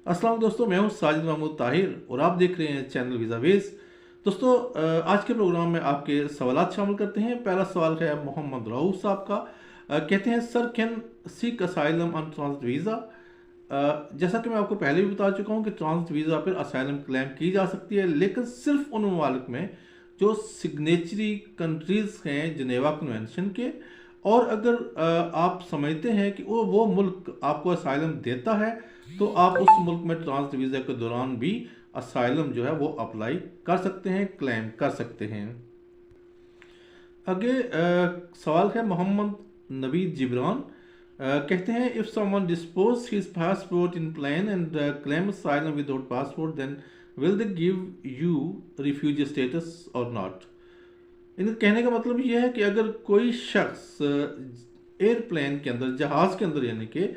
अस्सलाम वालेकुम दोस्तों, मैं हूं साजिद महमूद ताहिर और आप देख रहे हैं चैनल वीज़ावेज़। दोस्तों, आज के प्रोग्राम में आपके सवालात शामिल करते हैं। पहला सवाल है मोहम्मद रऊफ साहब का। कहते हैं, sir can seek asylum on transit visa. जैसा कि मैं आपको पहले भी बता चुका हूं कि ट्रांजिट वीज़ा पर असाइलम क्लेम की जा सकती है, लेकिन सिर्फ उन ममालिक में जो सिग्नेचरी कंट्रीज़ हैं जिनेवा कन्वेंशन के। और अगर आप समझते हैं कि वो मुल्क आपको असाइलम देता है, तो आप उस मुल्क में ट्रांजिट वीज़ा के दौरान भी असाइलम जो है वो अप्लाई कर सकते हैं, क्लेम कर सकते हैं। आगे सवाल है मोहम्मद नवीद जिब्रान। कहते हैं, if someone dispose his passport in plane and claim asylum without passport, then will they give you refugee status और नॉट। इनका कहने का मतलब ये है कि अगर कोई शख्स एयरप्लेन के अंदर, जहाज़ के अंदर यानी कि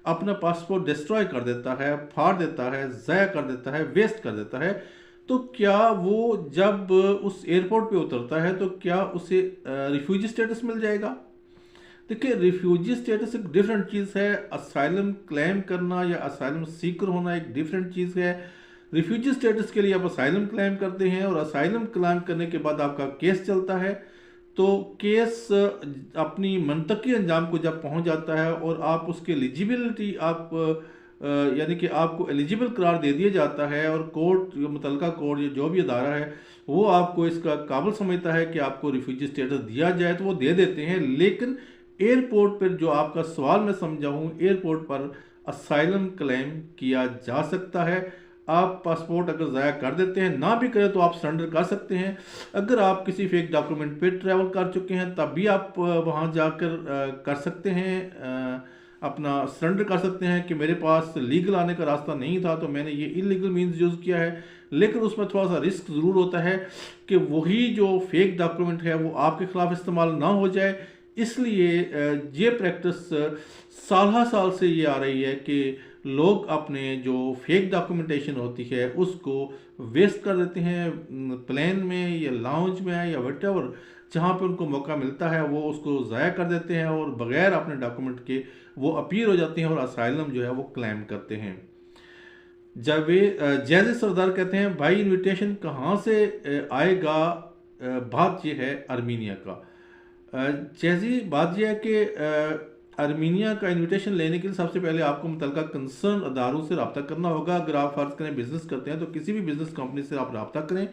अपना पासपोर्ट डिस्ट्रॉय कर देता है, फाड़ देता है, ज़ाया कर देता है, वेस्ट कर देता है, तो क्या वो जब उस एयरपोर्ट पे उतरता है तो क्या उसे रिफ्यूजी स्टेटस मिल जाएगा? देखिए, रिफ्यूजी स्टेटस एक डिफरेंट चीज़ है। असाइलम क्लेम करना या असाइलम सीकर होना एक डिफरेंट चीज़ है। रिफ्यूजी स्टेटस के लिए आप असाइलम क्लेम करते हैं और असाइलम क्लेम करने के बाद आपका केस चलता है। तो केस अपनी मंतकी अंजाम को जब पहुंच जाता है और आप उसके एलिजिबिलिटी आप यानी कि आपको एलिजिबल करार दे दिया जाता है और कोर्ट, मुतलका कोर्ट या जो भी अदारा है वो आपको इसका काबिल समझता है कि आपको रिफ्यूजी स्टेटस दिया जाए, तो वो दे देते हैं। लेकिन एयरपोर्ट पर, जो आपका सवाल मैं समझा हूँ, एयरपोर्ट पर असाइलम क्लेम किया जा सकता है। आप पासपोर्ट अगर ज़ाया कर देते हैं, ना भी करें तो आप सरेंडर कर सकते हैं। अगर आप किसी फेक डॉक्यूमेंट पे ट्रैवल कर चुके हैं तब भी आप वहाँ जाकर कर सकते हैं, अपना सरेंडर कर सकते हैं कि मेरे पास लीगल आने का रास्ता नहीं था तो मैंने ये इलीगल मीन्स यूज़ किया है। लेकिन उसमें थोड़ा सा रिस्क ज़रूर होता है कि वही जो फेक डॉक्यूमेंट है वो आपके ख़िलाफ़ इस्तेमाल ना हो जाए। इसलिए ये प्रैक्टिस साल साल से ये आ रही है कि लोग अपने जो फेक डॉक्यूमेंटेशन होती है उसको वेस्ट कर देते हैं, प्लेन में या लाउंज में या वटेवर जहाँ पे उनको मौका मिलता है वो उसको ज़ाया कर देते हैं और बग़ैर अपने डॉक्यूमेंट के वो अपील हो जाते हैं और असाइलम जो है वो क्लेम करते हैं। जब वे जैसे सरदार कहते हैं, भाई इनविटेशन कहाँ से आएगा? बात ये है आर्मीनिया का। जैसी बात यह है कि आर्मीनिया का इनविटेशन लेने के लिए सबसे पहले आपको मुतलका कंसर्न अदारों से रब्ता करना होगा। अगर आप फ़र्ज़ करें बिज़नेस करते हैं तो किसी भी बिज़नेस कंपनी से आप रब्ता करें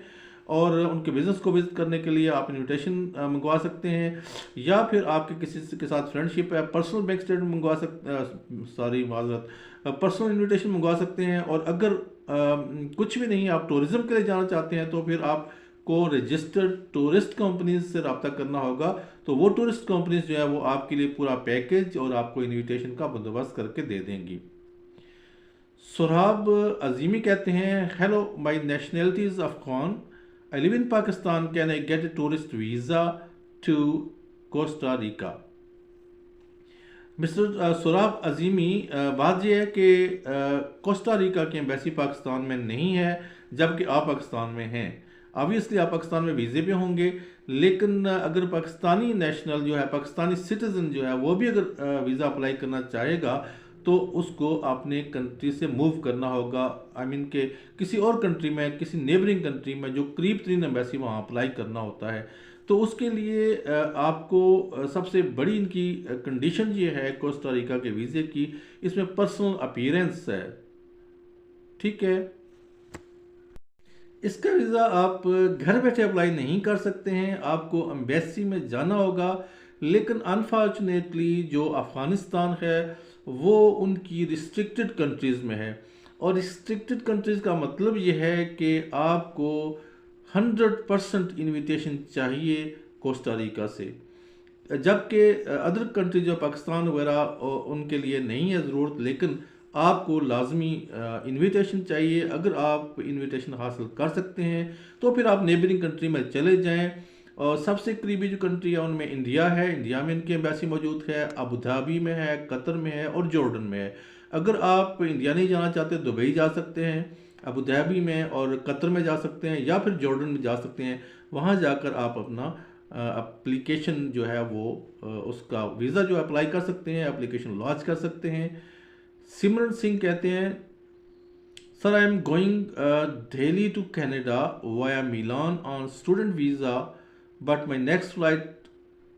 और उनके बिज़नेस को विज़िट करने के लिए आप इनविटेशन मंगवा सकते हैं, या फिर आपके किसी के साथ फ्रेंडशिप है, पर्सनल बैंक स्टेटमेंट मंगवा सकते, माजरत पर्सनल इनविटेशन मंगवा सकते हैं। और अगर कुछ भी नहीं, आप टूरिज़्म के लिए जाना चाहते हैं तो फिर आप को रजिस्टर्ड टूरिस्ट कंपनीज से रब्ता करना होगा। तो वो टूरिस्ट कंपनीज जो है वो आपके लिए पूरा पैकेज और आपको इनविटेशन का बंदोबस्त करके दे देंगी। सुराब अजीमी कहते हैं, hello, my nationality is Afghan, I live in Pakistan, can I get a tourist visa to Costa Rica? Mister Surab Azimi, बात यह है कि कोस्टा रिका की एम्बेसी पाकिस्तान में नहीं है, जबकि आप पाकिस्तान में हैं। ऑब्वियसली आप पाकिस्तान में वीज़े पे होंगे, लेकिन अगर पाकिस्तानी नेशनल जो है, पाकिस्तानी सिटीज़न जो है, वो भी अगर वीज़ा अप्लाई करना चाहेगा तो उसको अपने कंट्री से मूव करना होगा। आई मीन के किसी और कंट्री में, किसी नेबरिंग कंट्री में जो करीब तरीन एम्बेसी वहाँ अप्लाई करना होता है। तो उसके लिए आपको सबसे बड़ी इनकी कंडीशन ये है कोस्टा रिका के वीज़े की, इसमें पर्सनल अपीयरेंस है। ठीक है, इसका वीज़ा आप घर बैठे अप्लाई नहीं कर सकते हैं, आपको एम्बेसी में जाना होगा। लेकिन अनफॉर्चुनेटली जो अफ़गानिस्तान है वो उनकी रिस्ट्रिक्टेड कंट्रीज़ में है, और रिस्ट्रिक्टेड कंट्रीज़ का मतलब ये है कि आपको 100% इन्विटेशन चाहिए कोस्टा रिका से, जबकि अदर कंट्री जो पाकिस्तान वगैरह उनके लिए नहीं है ज़रूरत, लेकिन आपको लाजमी इनविटेशन चाहिए। अगर आप इनविटेशन हासिल कर सकते हैं तो फिर आप नेबरिंग कंट्री में चले जाएं। और सबसे करीबी जो कंट्री है उनमें इंडिया है, इंडिया में इनकी एम्बेसी मौजूद है, अबू धाबी में है, कतर में है और जॉर्डन में है। अगर आप इंडिया नहीं जाना चाहते, दुबई जा सकते हैं, अबू धाबी में और कतर में जा सकते हैं, या फिर जॉर्डन में जा सकते हैं। वहाँ जाकर आप अपना एप्लीकेशन जो है वो उसका वीज़ा जो अप्लाई कर सकते हैं, एप्लीकेशन लॉन्च कर सकते हैं। सिमरन सिंह कहते हैं, Sir, I am going daily to Canada via Milan on student visa, but my next flight,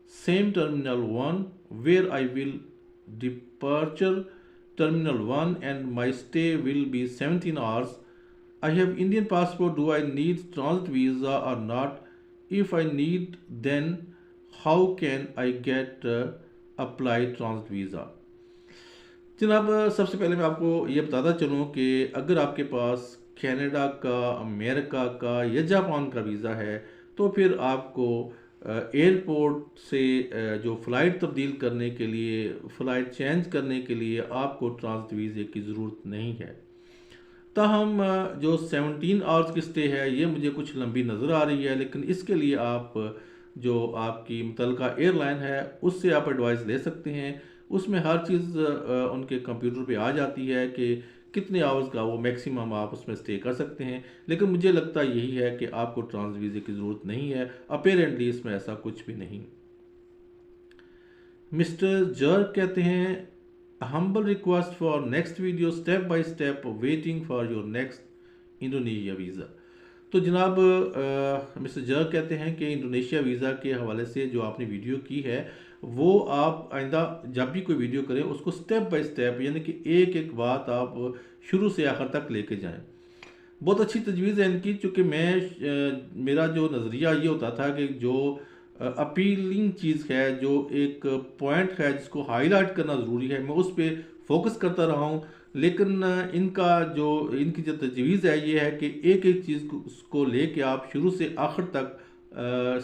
same Terminal 1, where I will departure Terminal 1 and my stay will be 17 hours. I have Indian passport. Do I need transit visa or not? If I need, then how can I get apply transit visa? जनाब, सबसे पहले मैं आपको ये बताता चलूँ कि अगर आपके पास कनाडा का, अमेरिका का या जापान का वीज़ा है तो फिर आपको एयरपोर्ट से जो फ़्लाइट तब्दील करने के लिए, फ़्लाइट चेंज करने के लिए आपको ट्रांजिट वीज़े की ज़रूरत नहीं है। ताहम जो 17 आवर्स की स्टे है ये मुझे कुछ लंबी नज़र आ रही है, लेकिन इसके लिए आप जो आपकी मुतलका एयरलाइन है उससे आप एडवाइस ले सकते हैं। उसमें हर चीज़ उनके कंप्यूटर पे आ जाती है कि कितने आवर्स का वो मैक्सिमम आप उसमें स्टे कर सकते हैं। लेकिन मुझे लगता यही है कि आपको ट्रांजिट वीज़े की ज़रूरत नहीं है। अपेरेंटली इसमें ऐसा कुछ भी नहीं। मिस्टर जर्क कहते हैं, humble request for next video step by step waiting for your next Indonesia visa. तो जनाब, मिस्टर जर्क कहते हैं कि इंडोनेशिया वीज़ा के हवाले से जो आपने वीडियो की है वो आप आइंदा जब भी कोई वीडियो करें उसको स्टेप बाय स्टेप, यानी कि एक एक बात आप शुरू से आखिर तक लेके जाएं। बहुत अच्छी तजवीज़ है इनकी, चूँकि मेरा जो नज़रिया ये होता था कि जो अपीलिंग चीज़ है, जो एक पॉइंट है जिसको हाईलाइट करना ज़रूरी है, मैं उस पर फोकस करता रहा हूँ। लेकिन इनकी जो तजवीज़ है ये है कि एक एक चीज़ को लेके आप शुरू से आखिर तक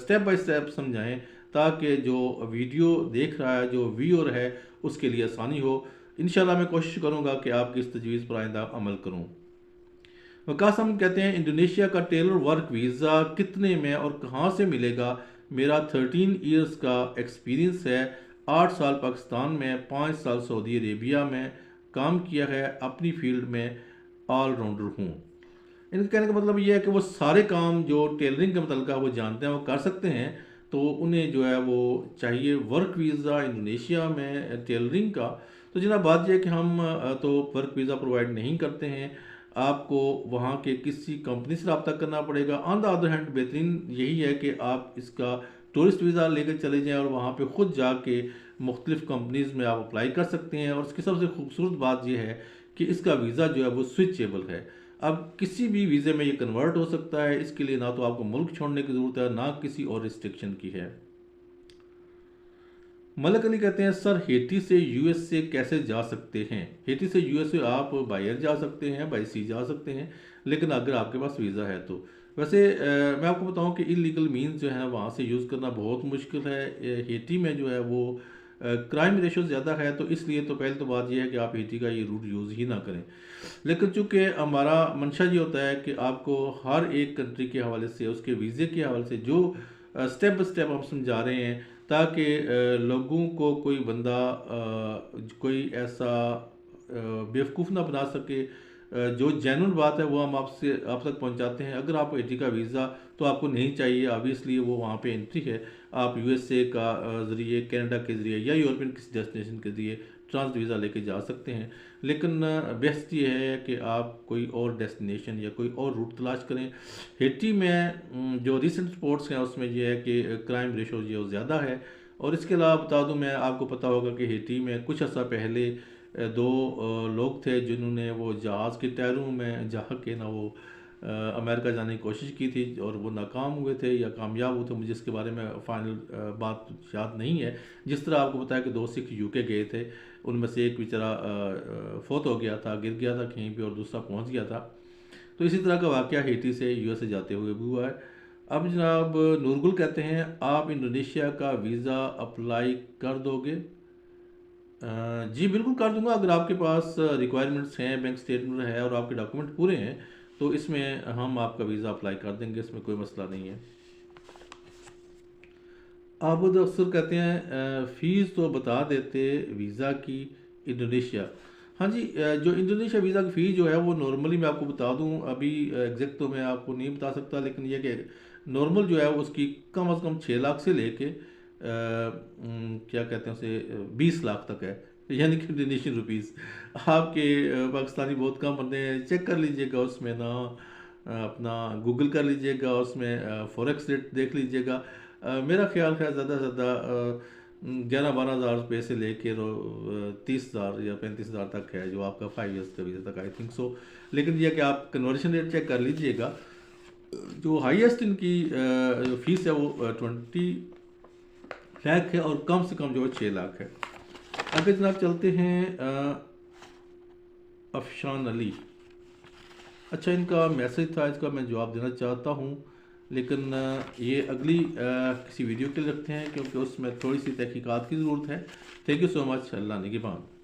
स्टेप बाय स्टेप समझाएं, ताकि जो वीडियो देख रहा है, जो व्यूअर है, उसके लिए आसानी हो। इंशाल्लाह मैं कोशिश करूँगा कि आपकी इस तजवीज़ पर आइंदा अमल करूँ। वकासम कहते हैं, इंडोनेशिया का टेलर वर्क वीज़ा कितने में और कहाँ से मिलेगा? मेरा 13 इयर्स का एक्सपीरियंस है। 8 साल पाकिस्तान में, 5 साल सऊदी अरेबिया में काम किया है। अपनी फील्ड में ऑलराउंडर हूँ। इनके कहने का मतलब ये है कि वो सारे काम जो टेलरिंग के मतलब वो जानते हैं, वो कर सकते हैं। तो उन्हें जो है वो चाहिए वर्क वीज़ा इंडोनेशिया में टेलरिंग का। तो जनाब, बात यह है कि हम तो वर्क वीज़ा प्रोवाइड नहीं करते हैं। आपको वहाँ के किसी कंपनी से रब्ता करना पड़ेगा। ऑन द अदर हैंड बेहतरीन यही है कि आप इसका टूरिस्ट वीज़ा लेकर चले जाएं और वहाँ पे ख़ुद जाके मुख्तलिफ़ कंपनीज़ में आप अप्लाई कर सकते हैं। और इसकी सबसे खूबसूरत बात यह है कि इसका वीज़ा जो है वो स्विचेबल है। अब किसी भी वीज़े में ये कन्वर्ट हो सकता है। इसके लिए ना तो आपको मुल्क छोड़ने की ज़रूरत है, ना किसी और रिस्ट्रिक्शन की है। मलक अली कहते हैं, सर हेटी से यूएसए कैसे जा सकते हैं? हेटी से यूएसए आप बाय एयर जा सकते हैं, बाय सी जा सकते हैं, लेकिन अगर आपके पास वीज़ा है तो। वैसे मैं आपको बताऊं कि इलीगल मीन्स जो है वहाँ से यूज़ करना बहुत मुश्किल है। हेटी में जो है वो क्राइम रेशो ज़्यादा है, तो इसलिए तो पहले तो बात यह है कि आप हेटी का ये रूट यूज़ ही ना करें। लेकिन चूँकि हमारा मंशा ये होता है कि आपको हर एक कंट्री के हवाले से, उसके वीज़े के हवाले से जो स्टेप बाय स्टेप हम समझा रहे हैं, ताकि लोगों को कोई बंदा कोई ऐसा बेवकूफ़ ना बना सके। जो जेन्युइन बात है वो हम आप तक पहुंचाते हैं। अगर आपको हेटी का वीज़ा तो आपको नहीं चाहिए, ऑब्वियसली वो वहाँ पे एंट्री है। आप यूएसए का ज़रिए, कनाडा के ज़रिए या यूरोपियन किसी डेस्टिनेशन के ज़रिए ट्रांजिट वीज़ा लेके जा सकते हैं। लेकिन बेस्ट ये है कि आप कोई और डेस्टिनेशन या कोई और रूट तलाश करें। हेटी में जो रिसेंट रिपोर्ट्स हैं उसमें यह है कि क्राइम रेशो जो ज़्यादा है। और इसके अलावा बता दूं, मैं आपको पता होगा कि हेटी में कुछ अर्सा पहले दो लोग थे जिन्होंने वो जहाज़ के टायरों में जा के ना वो अमेरिका जाने की कोशिश की थी और वो नाकाम हुए थे या कामयाब हुए थे। मुझे इसके बारे में फाइनल बात याद नहीं है। जिस तरह आपको बताया कि 2 सिख यूके गए थे, उनमें से एक बेचारा फौत हो गया था, गिर गया था कहीं पे, और दूसरा पहुंच गया था। तो इसी तरह का वाक़या हेटी से यूएसए जाते हुए भी हुआ है। अब जनाब नूरगुल कहते हैं, आप इंडोनेशिया का वीज़ा अप्लाई कर दोगे? जी बिल्कुल कर दूंगा। अगर आपके पास रिक्वायरमेंट्स हैं, बैंक स्टेटमेंट है और आपके डॉक्यूमेंट पूरे हैं, तो इसमें हम आपका वीज़ा अप्लाई कर देंगे, इसमें कोई मसला नहीं है। आबुद अफसर कहते हैं, फ़ीस तो बता देते वीज़ा की इंडोनेशिया। हाँ जी, जो इंडोनेशिया वीज़ा की फ़ीस जो है वो नॉर्मली मैं आपको बता दूं, अभी एग्जैक्ट तो मैं आपको नहीं बता सकता, लेकिन यह कि नॉर्मल जो है उसकी कम से कम 6 लाख से लेके क्या कहते हैं उसे 20 लाख तक है। यानी कि इंडोनेशियन रुपीज़। आपके पाकिस्तानी बहुत कम बनते हैं, चेक कर लीजिएगा उसमें ना, अपना गूगल कर लीजिएगा, उसमें फॉरेक्स रेट देख लीजिएगा। मेरा ख्याल है ज़्यादा से ज़्यादा 11-12 हज़ार रुपये से लेके 30 हज़ार या 35 हज़ार तक है जो आपका 5 ईयर्स का वीज़ा तक, आई थिंक सो। लेकिन यह कि आप कन्वर्शन रेट चेक कर लीजिएगा। जो हाईएस्ट इनकी फीस है वो 20 लाख है, और कम से कम जो है 6 लाख है। आगे जनाब चलते हैं अफशान अली। अच्छा, इनका मैसेज था, इसका मैं जवाब देना चाहता हूँ, लेकिन ये अगली किसी वीडियो के लिए रखते हैं क्योंकि उसमें थोड़ी सी तहकीकात की ज़रूरत है। Thank you so much. Allah निगहबान।